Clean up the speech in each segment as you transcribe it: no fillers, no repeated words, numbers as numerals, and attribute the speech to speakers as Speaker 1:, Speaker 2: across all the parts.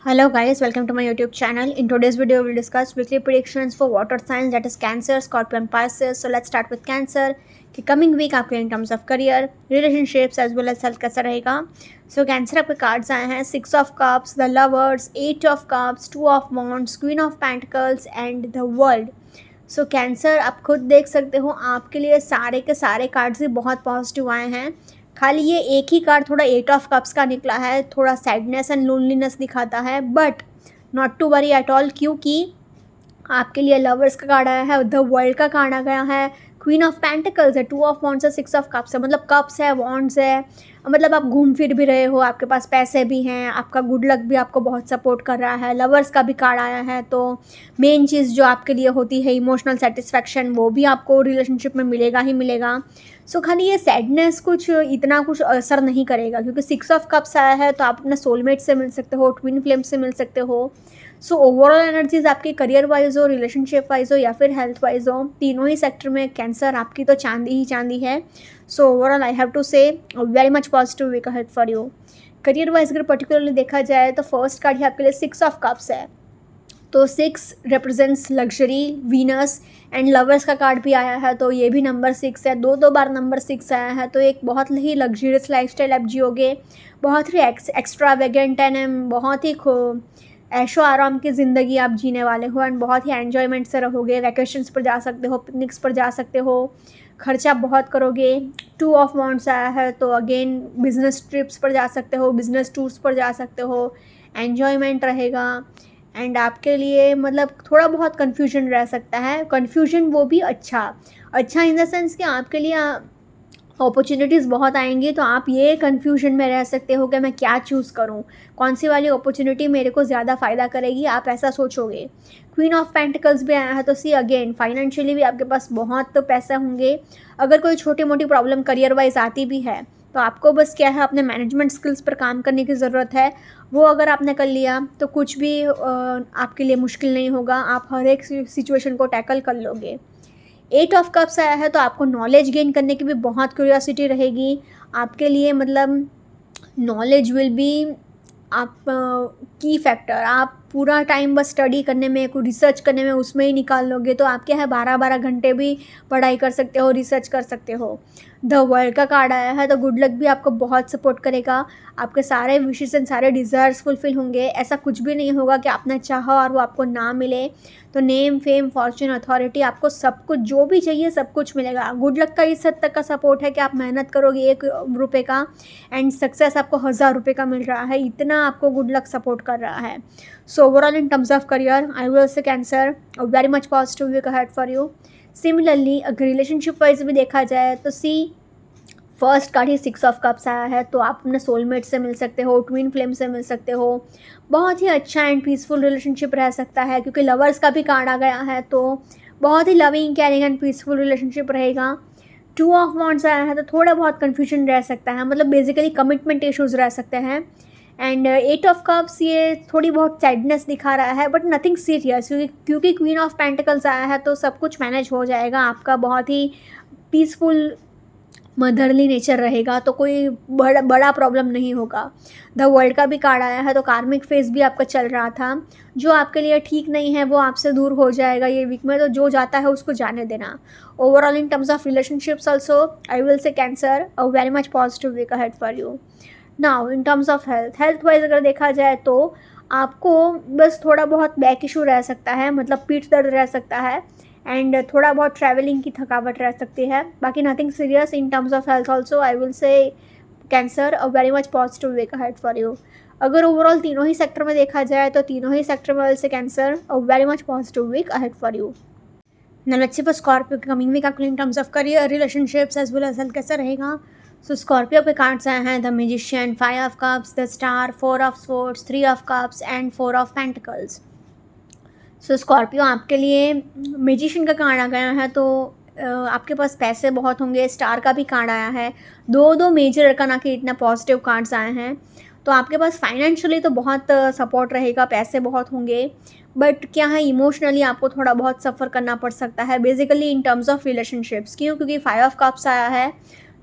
Speaker 1: Hello guys, welcome to my YouTube channel. In today's video, we'll discuss weekly predictions for water signs, that is Cancer, Scorpio and Pisces. So let's start with Cancer कि coming week आपके in terms of career, relationships as well as health कैसा रहेगा. So Cancer आपके cards आए हैं 6 of cups, the lovers, 8 of cups, 2 of wands, queen of pentacles and the world. So Cancer आप खुद देख सकते हो, आपके लिए सारे के सारे कार्ड्स भी बहुत पॉजिटिव आए हैं. खाली ये एक ही कार्ड थोड़ा 8 ऑफ कप्स का निकला है, थोड़ा सैडनेस एंड लोनलीनेस दिखाता है, but not to worry at all, क्योंकि आपके लिए लवर्स का कार्ड आया है, द वर्ल्ड का कार्ड आ गया है, क्वीन ऑफ पेंटिकल्स है, 2 ऑफ वॉन्ड्स है, 6 ऑफ कप्स है. मतलब कप्स है, वॉन्ड्स है, मतलब आप घूम फिर भी रहे हो, आपके पास पैसे भी हैं, आपका गुड लक भी आपको बहुत सपोर्ट कर रहा है. लवर्स का भी कार्ड आया है, तो मेन चीज़ जो आपके लिए होती है इमोशनल सेटिस्फैक्शन, वो भी आपको रिलेशनशिप में मिलेगा ही मिलेगा. सो खाली ये सैडनेस कुछ इतना कुछ असर नहीं करेगा, क्योंकि 6 ऑफ कप्स आया है, तो आप अपने सोलमेट से मिल सकते हो, ट्विन फ्लेम से मिल सकते हो. सो ओवरऑल एनर्जीज आपकी करियर वाइज हो, रिलेशनशिप वाइज हो या फिर हेल्थ वाइज हो, तीनों ही सेक्टर में कैंसर आपकी तो चांदी ही चांदी है. So overall I have to say very much positive week ahead for you. Career wise अगर पर्टिकुलरली देखा जाए तो फर्स्ट कार्ड ही आपके लिए 6 ऑफ कप्स है, तो 6 represents luxury, Venus and lovers का कार्ड भी आया है, तो ये भी नंबर 6 है. दो बार नंबर 6 आया है, तो एक बहुत ही लग्जरियस लाइफस्टाइल आप जियोगे, बहुत ही एक्स्ट्रावेगेंट एंड बहुत ही ऐशो आराम की ज़िंदगी आप जीने वाले हो, एंड बहुत ही एन्जॉयमेंट से रहोगे. वैकेशंस पर जा सकते हो, पिकनिक्स पर जा सकते हो, खर्चा बहुत करोगे. 2 ऑफ वॉन्ड्स आया है, तो अगेन बिजनेस ट्रिप्स पर जा सकते हो, बिजनेस टूर्स पर जा सकते हो, एन्जॉयमेंट रहेगा. एंड आपके लिए मतलब थोड़ा बहुत कन्फ्यूजन रह सकता है, कन्फ्यूजन वो भी अच्छा इन द सेंस कि आपके लिए अपॉर्चुनिटीज़ बहुत आएंगी, तो आप ये कन्फ्यूजन में रह सकते हो कि मैं क्या चूज़ करूँ, कौन सी वाली अपॉर्चुनिटी मेरे को ज़्यादा फ़ायदा करेगी, आप ऐसा सोचोगे. क्वीन ऑफ पेंटिकल्स भी आया है, तो सी अगेन फाइनेंशियली भी आपके पास बहुत पैसे होंगे. अगर कोई छोटी मोटी प्रॉब्लम करियर वाइज आती भी है, तो आपको बस क्या है, अपने मैनेजमेंट स्किल्स पर काम करने की ज़रूरत है. वो अगर आपने कर लिया तो कुछ भी आपके लिए मुश्किल नहीं होगा, आप हर एक सिचुएशन को टैकल कर लोगे. 8 ऑफ कप्स आया है, तो आपको नॉलेज गेन करने की भी बहुत क्यूरियोसिटी रहेगी आपके लिए. मतलब नॉलेज विल बी आप की फैक्टर, आप पूरा टाइम बस स्टडी करने में, कोई रिसर्च करने में उसमें ही निकाल लोगे, तो आप क्या है 12-12 घंटे भी पढ़ाई कर सकते हो, रिसर्च कर सकते हो. द वर्ल्ड का कार्ड आया है, तो गुड लक भी आपको बहुत सपोर्ट करेगा, आपके सारे विशेस एंड सारे डिज़ायर्स फुलफिल होंगे. ऐसा कुछ भी नहीं होगा कि आपने चाहा और वो आपको ना मिले. तो नेम, फेम, फॉर्चून, अथॉरिटी, आपको सब कुछ जो भी चाहिए सब कुछ मिलेगा. गुड लक का इस हद तक का सपोर्ट है कि आप मेहनत करोगे 1 रुपये का, एंड सक्सेस आपको 1000 रुपये का मिल रहा है, इतना आपको गुड लक सपोर्ट कर रहा है. So overall in terms of career I will say Cancer very much positive week ahead for you. Similarly अगर रिलेशनशिप वाइज भी देखा जाए तो सी फर्स्ट कार्ड ही 6 ऑफ कप्स आया है, तो आप अपने सोलमेट से मिल सकते हो, ट्विन फ्लेम से मिल सकते हो. बहुत ही अच्छा एंड पीसफुल रिलेशनशिप रह सकता है, क्योंकि लवर्स का भी कार्ड आ गया है, तो बहुत ही loving, caring and peaceful relationship रहेगा. 2 ऑफ वॉन्ड्स आया है, तो थोड़ा बहुत कन्फ्यूजन रह सकता है, मतलब बेसिकली कमिटमेंट इश्यूज़ रह सकते हैं. एंड 8 ऑफ कप्स ये थोड़ी बहुत सैडनेस दिखा रहा है, बट नथिंग सीरियस, क्योंकि क्वीन ऑफ पेंटिकल्स आया है, तो सब कुछ मैनेज हो जाएगा. आपका बहुत ही पीसफुल मदरली नेचर रहेगा, तो कोई बड़ा प्रॉब्लम नहीं होगा. द वर्ल्ड का भी कार्ड आया है, तो कार्मिक फेज भी आपका चल रहा था, जो आपके लिए ठीक नहीं है वो आपसे दूर हो जाएगा ये वीक में, तो जो जाता है उसको जाने देना. Overall in terms of relationships also I will say Cancer a very much positive week ahead for you. Now in terms of health wise अगर देखा जाए तो आपको बस थोड़ा बहुत बैक इशू रह सकता है, मतलब पीठ दर्द रह सकता है, एंड थोड़ा बहुत ट्रैवलिंग की थकावट रह सकती है, बाकी nothing serious. In terms of health also I will say Cancer a very much positive week ahead for you. अगर ओवरऑल तीनों ही सेक्टर में देखा जाए तो तीनों ही सेक्टर में से Cancer a very much positive week ahead for you. Now let's see for Scorpio की कमिंग वीक आपके in terms of career, relationships as well as health कैसा रहेगा. सो स्कॉर्पियो पे कार्ड्स आए हैं the magician, 5 of cups, the star, 4 of swords, 3 of cups and 4 of pentacles. So Scorpio आपके लिए magician का कार्ड आ गया है, तो आपके पास पैसे बहुत होंगे. स्टार का भी कार्ड आया है, दो मेजर अरकाना के इतना पॉजिटिव कार्ड्स आए हैं, तो आपके पास फाइनेंशियली तो बहुत सपोर्ट रहेगा, पैसे बहुत होंगे. बट क्या है, इमोशनली आपको थोड़ा बहुत सफ़र करना पड़ सकता है, basically in terms of relationships. क्योंकि 5 ऑफ कप्स आया है,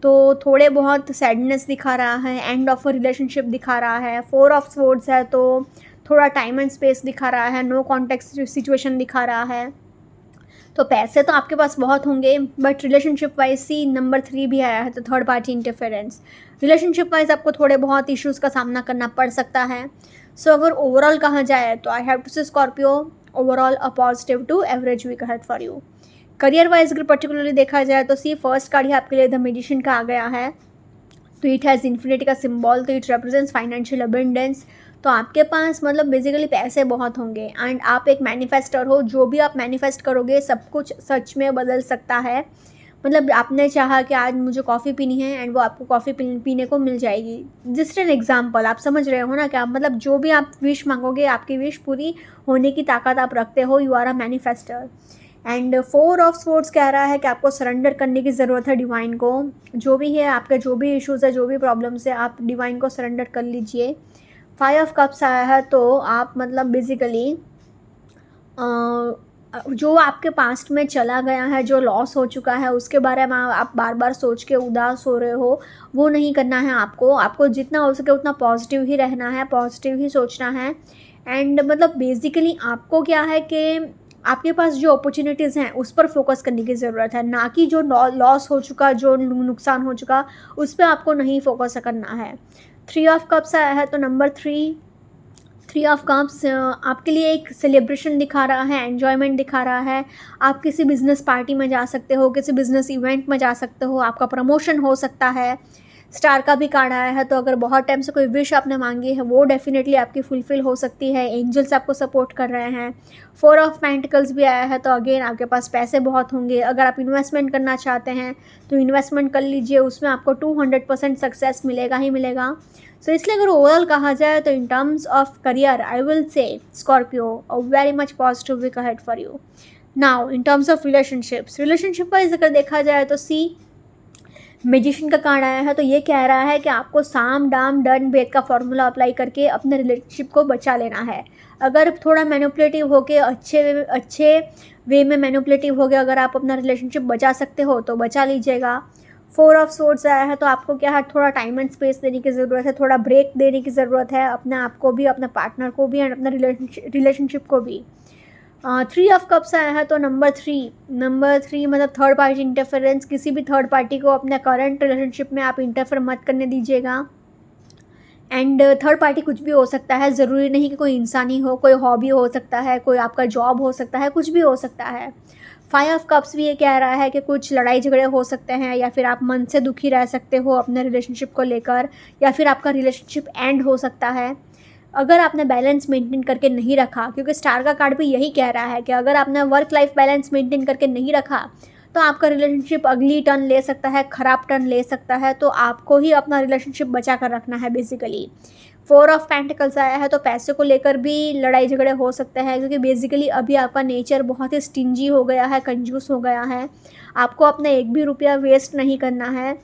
Speaker 1: तो थोड़े बहुत सैडनेस दिखा रहा है, एंड ऑफ अ रिलेशनशिप दिखा रहा है. 4 ऑफ स्वॉर्ड्स है, तो थोड़ा टाइम एंड स्पेस दिखा रहा है, नो कॉन्टेक्स्ट सिचुएशन दिखा रहा है। तो पैसे तो आपके पास बहुत होंगे, but relationship wise see number 3 भी आया है, तो third party interference. Relationship wise आपको थोड़े बहुत इश्यूज़ का सामना करना पड़ सकता है। सो अगर ओवरऑल कहा जाए तो I have to say Scorpio overall a positive to average week ahead for you. Career wise अगर पर्टिकुलरली देखा जाए तो सी फर्स्ट कार्ड ही आपके लिए द मैजिशियन का आ गया है। तो इट हैज़ इन्फिनिटी का सिंबल, तो इट रिप्रेजेंट्स फाइनेंशियल अबंडेंस। तो आपके पास मतलब बेसिकली पैसे बहुत होंगे एंड आप एक मैनिफेस्टर हो। जो भी आप मैनिफेस्ट करोगे सब कुछ सच में बदल सकता है। मतलब आपने चाहा कि आज मुझे कॉफ़ी पीनी है एंड वो आपको कॉफ़ी पीने को मिल जाएगी। जस्ट एन एग्जाम्पल, आप समझ रहे हो ना कि आप मतलब जो भी आप विश मांगोगे आपकी विश पूरी होने की ताकत आप रखते हो। You are a manifester. And 4 of swords कह रहा है कि आपको सरेंडर करने की ज़रूरत है डिवाइन को। जो भी है आपके, जो भी इश्यूज़ है, जो भी प्रॉब्लम्स है, आप डिवाइन को सरेंडर कर लीजिए। 5 ऑफ कप्स आया है, तो आप मतलब बेसिकली जो आपके पास्ट में चला गया है, जो लॉस हो चुका है, उसके बारे में आप बार बार सोच के उदास हो रहे हो, वो नहीं करना है आपको जितना हो सके उतना पॉजिटिव ही रहना है, पॉजिटिव ही सोचना है। एंड मतलब बेसिकली आपको क्या है कि आपके पास जो अपॉर्चुनिटीज़ हैं उस पर फोकस करने की ज़रूरत है, ना कि जो लॉस हो चुका, जो नुकसान हो चुका उस पर आपको नहीं फोकस करना है। 3 ऑफ कप्स आया है, तो नंबर 3 ऑफ कप्स आपके लिए एक सेलिब्रेशन दिखा रहा है, एन्जॉयमेंट दिखा रहा है। आप किसी बिज़नेस पार्टी में जा सकते हो, किसी बिज़नेस इवेंट में जा सकते हो, आपका प्रमोशन हो सकता है। स्टार का भी कार्ड आया है, तो अगर बहुत टाइम से कोई विश आपने मांगी है वो डेफिनेटली आपकी फुलफ़िल हो सकती है। एंजल्स आपको सपोर्ट कर रहे हैं। 4 ऑफ पेंटिकल्स भी आया है, तो अगेन आपके पास पैसे बहुत होंगे। अगर आप इन्वेस्टमेंट करना चाहते हैं तो इन्वेस्टमेंट कर लीजिए, उसमें आपको 200% सक्सेस मिलेगा ही मिलेगा। सो इसलिए अगर ओवरऑल कहा जाए तो in terms of career I will say Scorpio a very much positive week ahead for you. Now in terms of relationship wise अगर देखा जाए तो सी मैजिशियन का कार्ड आया है, तो ये कह रहा है कि आपको साम दाम दंड भेद का फॉर्मूला अप्लाई करके अपने रिलेशनशिप को बचा लेना है। अगर थोड़ा मैनिपुलेटिव होके अच्छे वे में मैनिपुलेटिव हो गया, अगर आप अपना रिलेशनशिप बचा सकते हो तो बचा लीजिएगा। 4 ऑफ स्वॉर्ड्स आया है, तो आपको क्या है, थोड़ा टाइम एंड स्पेस देने की ज़रूरत है, थोड़ा ब्रेक देने की ज़रूरत है अपने आप को भी, अपने पार्टनर को भी एंड अपने रिलेशनशिप को भी। 3 ऑफ कप्स आया है, तो नंबर थ्री मतलब थर्ड पार्टी इंटरफेरेंस। किसी भी थर्ड पार्टी को अपने करंट रिलेशनशिप में आप इंटरफेयर मत करने दीजिएगा। एंड थर्ड पार्टी कुछ भी हो सकता है, ज़रूरी नहीं कि कोई इंसान ही हो, कोई हॉबी हो सकता है, कोई आपका जॉब हो सकता है, कुछ भी हो सकता है। 5 ऑफ कप्स भी ये कह रहा है कि कुछ लड़ाई झगड़े हो सकते हैं, या फिर आप मन से दुखी रह सकते हो अपने रिलेशनशिप को लेकर, या फिर आपका रिलेशनशिप एंड हो सकता है अगर आपने बैलेंस मेंटेन करके नहीं रखा। क्योंकि स्टार का कार्ड भी यही कह रहा है कि अगर आपने वर्क लाइफ बैलेंस मेंटेन करके नहीं रखा तो आपका रिलेशनशिप अगली टर्न ले सकता है, ख़राब टर्न ले सकता है। तो आपको ही अपना रिलेशनशिप बचा कर रखना है बेसिकली। 4 ऑफ पेंटिकल्स आया है, तो पैसे को लेकर भी लड़ाई झगड़े हो सकते हैं, क्योंकि बेसिकली अभी आपका नेचर बहुत ही स्टिंजी हो गया है, कंजूस हो गया है। आपको अपना एक भी रुपया वेस्ट नहीं करना है,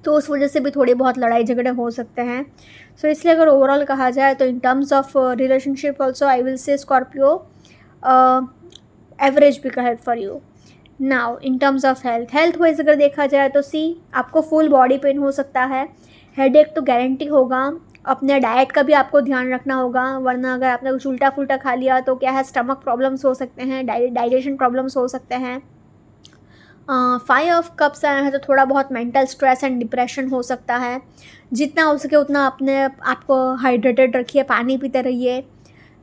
Speaker 1: तो उस वजह से भी थोड़ी बहुत लड़ाई झगड़े हो सकते हैं। सो इसलिए अगर ओवरऑल कहा जाए तो in terms of relationship also I will say Scorpio average भी ahead for you. Now in terms of health wise अगर देखा जाए तो सी आपको फुल बॉडी पेन हो सकता है, हेडेक तो गारंटी होगा। अपने डाइट का भी आपको ध्यान रखना होगा, वरना अगर आपने कुछ उल्टा फुल्टा खा लिया तो क्या है, स्टमक प्रॉब्लम्स हो सकते हैं, डाइजेशन प्रॉब्लम्स हो सकते हैं। 5 ऑफ कप्स आया है, तो थोड़ा बहुत मेंटल स्ट्रेस एंड डिप्रेशन हो सकता है। जितना हो सके उतना अपने आपको हाइड्रेटेड रखिए, पानी पीते रहिए।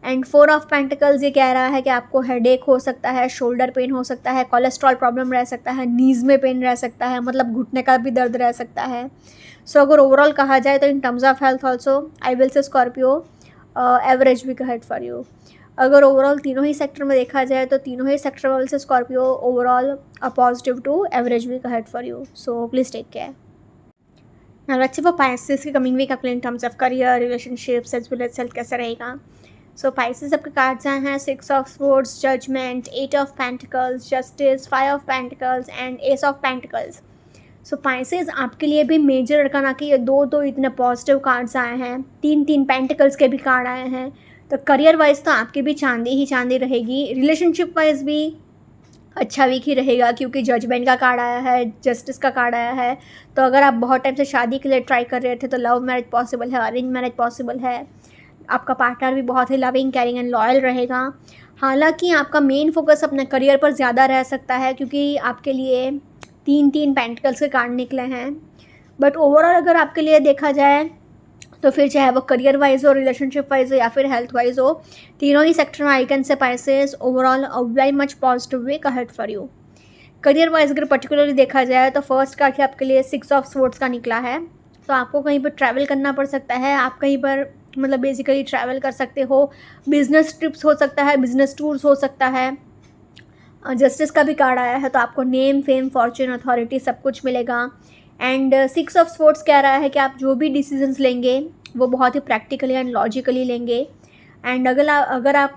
Speaker 1: एंड 4 ऑफ पेंटिकल्स ये कह रहा है कि आपको हेडेक हो सकता है, शोल्डर पेन हो सकता है, कोलेस्ट्रॉल प्रॉब्लम रह सकता है, नीज़ में पेन रह सकता है, मतलब घुटने का भी दर्द रह सकता है। सो अगर ओवरऑल कहा जाए तो in terms of health also I will say Scorpio average week ahead for you. अगर ओवरऑल तीनों ही सेक्टर में देखा जाए तो तीनों ही सेक्टर वाले से Scorpio overall a positive to average week ahead for you. So please take care. Now let's see for Pisces की कमिंग वीक आपके in terms of career, relationships as well as health कैसा रहेगा। So Pisces आपके cards आए हैं 6 of swords, judgement, 8 of pentacles, justice, 5 of pentacles and ace of pentacles. So Pisces आपके लिए भी मेजर अरकाना के ये दो इतने पॉजिटिव कार्ड्स आए हैं, 3 पेंटिकल्स के भी कार्ड आए हैं। तो करियर वाइज तो आपकी भी चांदी ही चांदी रहेगी, रिलेशनशिप वाइज भी अच्छा वीक ही रहेगा, क्योंकि जजमेंट का कार्ड आया है, जस्टिस का कार्ड आया है। तो अगर आप बहुत टाइम से शादी के लिए ट्राई कर रहे थे तो लव मैरिज पॉसिबल है, अरेंज मैरिज पॉसिबल है। आपका पार्टनर भी बहुत ही लविंग, केयरिंग एंड लॉयल रहेगा। हालांकि आपका मेन फोकस अपने करियर पर ज़्यादा रह सकता है, क्योंकि आपके लिए 3 पेंटिकल्स के कार्ड निकले हैं। बट ओवरऑल अगर आपके लिए देखा जाए तो फिर चाहे वो करियर वाइज हो, रिलेशनशिप वाइज हो या फिर हेल्थ वाइज हो, तीनों ही सेक्टर में I can say Pisces overall a very much positive week ahead for you. Career wise अगर पर्टिकुलरली देखा जाए तो फर्स्ट कार्ड ही आपके लिए 6 ऑफ स्वॉर्ड्स का निकला है। तो आपको कहीं पर ट्रैवल करना पड़ सकता है, आप कहीं पर मतलब बेसिकली ट्रैवल कर सकते हो, बिजनेस ट्रिप्स हो सकता है, बिजनेस टूर्स हो सकता है। जस्टिस का भी कार्ड आया है, तो आपको नेम, फेम, फॉर्चून, अथॉरिटी सब कुछ मिलेगा। एंड 6 ऑफ स्वॉर्ड्स कह रहा है कि आप जो भी डिसीजंस लेंगे वो बहुत ही प्रैक्टिकली एंड लॉजिकली लेंगे। एंड अगर आप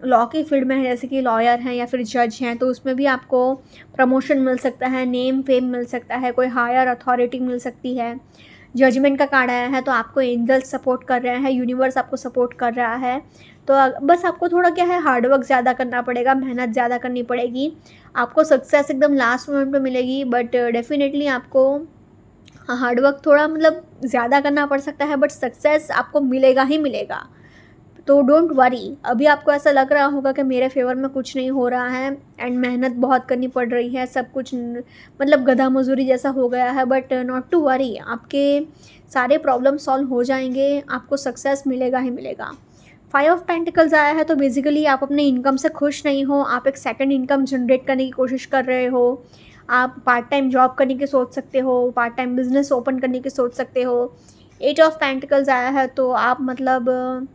Speaker 1: लॉ की फील्ड में हैं, जैसे कि लॉयर हैं या फिर जज हैं, तो उसमें भी आपको प्रमोशन मिल सकता है, नेम फेम मिल सकता है, कोई हायर अथॉरिटी मिल सकती है। जजमेंट का कार्ड आया है, तो आपको एंजल्स सपोर्ट कर रहे हैं, यूनिवर्स आपको सपोर्ट कर रहा है। तो बस आपको थोड़ा क्या है, हार्डवर्क ज़्यादा करना पड़ेगा, मेहनत ज़्यादा करनी पड़ेगी। आपको सक्सेस एकदम लास्ट मोमेंट पे मिलेगी, बट डेफिनेटली आपको हार्डवर्क थोड़ा मतलब ज़्यादा करना पड़ सकता है, बट सक्सेस आपको मिलेगा ही मिलेगा। तो डोंट वरी, अभी आपको ऐसा लग रहा होगा कि मेरे फेवर में कुछ नहीं हो रहा है एंड मेहनत बहुत करनी पड़ रही है, सब कुछ मतलब गधा मजदूरी जैसा हो गया है, बट नॉट टू वरी, आपके सारे प्रॉब्लम सॉल्व हो जाएंगे, आपको सक्सेस मिलेगा ही मिलेगा। 5 ऑफ पेंटिकल्स आया है, तो बेसिकली आप अपने इनकम से खुश नहीं हो, आप एक सेकंड इनकम जनरेट करने की कोशिश कर रहे हो, आप पार्ट टाइम जॉब करने की सोच सकते हो, पार्ट टाइम बिजनेस ओपन करने की सोच सकते हो। 8 ऑफ पेंटिकल्स आया है, तो आप मतलब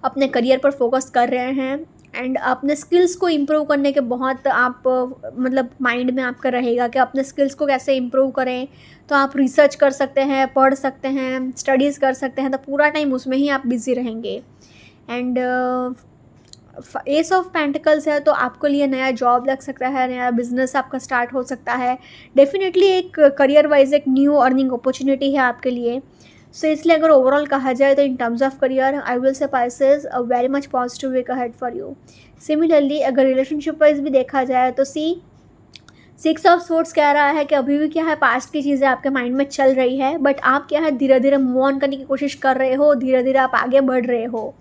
Speaker 1: अपने करियर पर फोकस कर रहे हैं एंड अपने स्किल्स को इम्प्रूव करने के बहुत आप मतलब माइंड में आपका रहेगा कि अपने स्किल्स को कैसे इम्प्रूव करें। तो आप रिसर्च कर सकते हैं, पढ़ सकते हैं, स्टडीज़ कर सकते हैं, तो पूरा टाइम उसमें ही आप बिज़ी रहेंगे। एंड एस ऑफ पेंटिकल्स है, तो आपके लिए नया जॉब लग सकता है, नया बिजनेस आपका स्टार्ट हो सकता है। डेफिनेटली एक करियर वाइज एक न्यू अर्निंग अपॉर्चुनिटी है आपके लिए। सो इसलिए अगर ओवरऑल कहा जाए तो in terms of career I will say Pisces a very much positive week ahead for you. Similarly अगर रिलेशनशिप वाइज भी देखा जाए तो 6 ऑफ स्वॉर्ड्स कह रहा है कि अभी भी क्या है, पास्ट की चीज़ें आपके माइंड में चल रही है, बट आप क्या है धीरे धीरे मूव ऑन करने की कोशिश कर रहे हो, धीरे धीरे आप आगे बढ़ रहे हो।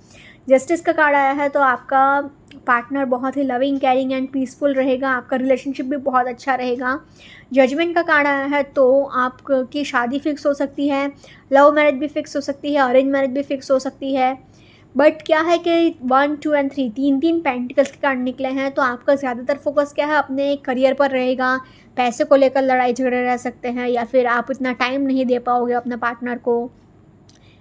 Speaker 1: जस्टिस का कार्ड आया है, तो आपका पार्टनर बहुत ही लविंग, केयरिंग एंड पीसफुल रहेगा, आपका रिलेशनशिप भी बहुत अच्छा रहेगा। जजमेंट का कार्ड आया है, तो आपकी शादी फिक्स हो सकती है, लव मैरिज भी फिक्स हो सकती है, अरेंज मैरिज भी फिक्स हो सकती है। बट क्या है कि 1, 2 एंड 3 तीन पेंटिकल्स के कार्ड निकले हैं, तो आपका ज़्यादातर फोकस क्या है, अपने करियर पर रहेगा। पैसे को लेकर लड़ाई झगड़े रह सकते हैं, या फिर आप इतना टाइम नहीं दे पाओगे अपने पार्टनर को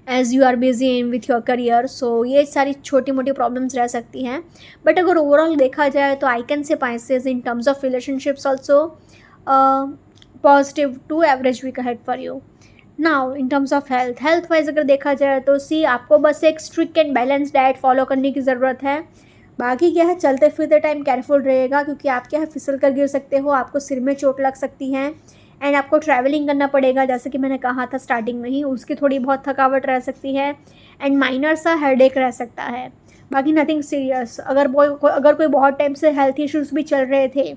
Speaker 1: as you are busy in with your career. So ये सारी छोटी मोटी प्रॉब्लम्स रह सकती हैं। बट अगर ओवरऑल देखा जाए तो I can say Pisces in terms of relationships also positive to average week ahead for you. Now in terms of health wise अगर देखा जाए तो आपको बस एक strict and balance diet follow करने की ज़रूरत है। बाकी क्या है, चलते फिरते टाइम केयरफुल रहेगा, क्योंकि आप क्या है फिसल कर गिर सकते हो, आपको सिर में चोट लग सकती है एंड आपको ट्रैवलिंग करना पड़ेगा, जैसे कि मैंने कहा था स्टार्टिंग में ही, उसकी थोड़ी बहुत थकावट रह सकती है एंड माइनर सा हेडेक रह सकता है। बाकी नथिंग सीरियस। अगर कोई बहुत टाइम से हेल्थ इश्यूज़ भी चल रहे थे,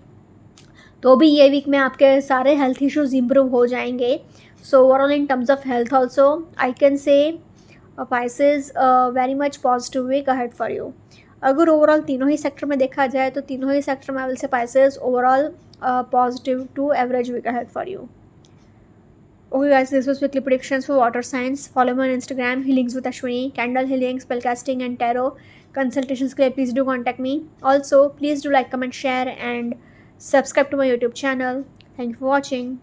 Speaker 1: तो भी ये वीक में आपके सारे हेल्थ इश्यूज़ इम्प्रूव हो जाएंगे। So overall in terms of health also I can say Pisces very much positive week ahead for you. अगर ओवरऑल तीनों ही सेक्टर में देखा जाए तो तीनों ही सेक्टर में आई will say Pisces overall positive to average week ahead for you. Okay guys, this was weekly predictions for water signs. Follow me on Instagram, healings with Ashwini, candle healing, spellcasting and tarot consultations के लिए please do contact me. Also please do like, comment, share and subscribe to my YouTube channel. Thank you for watching.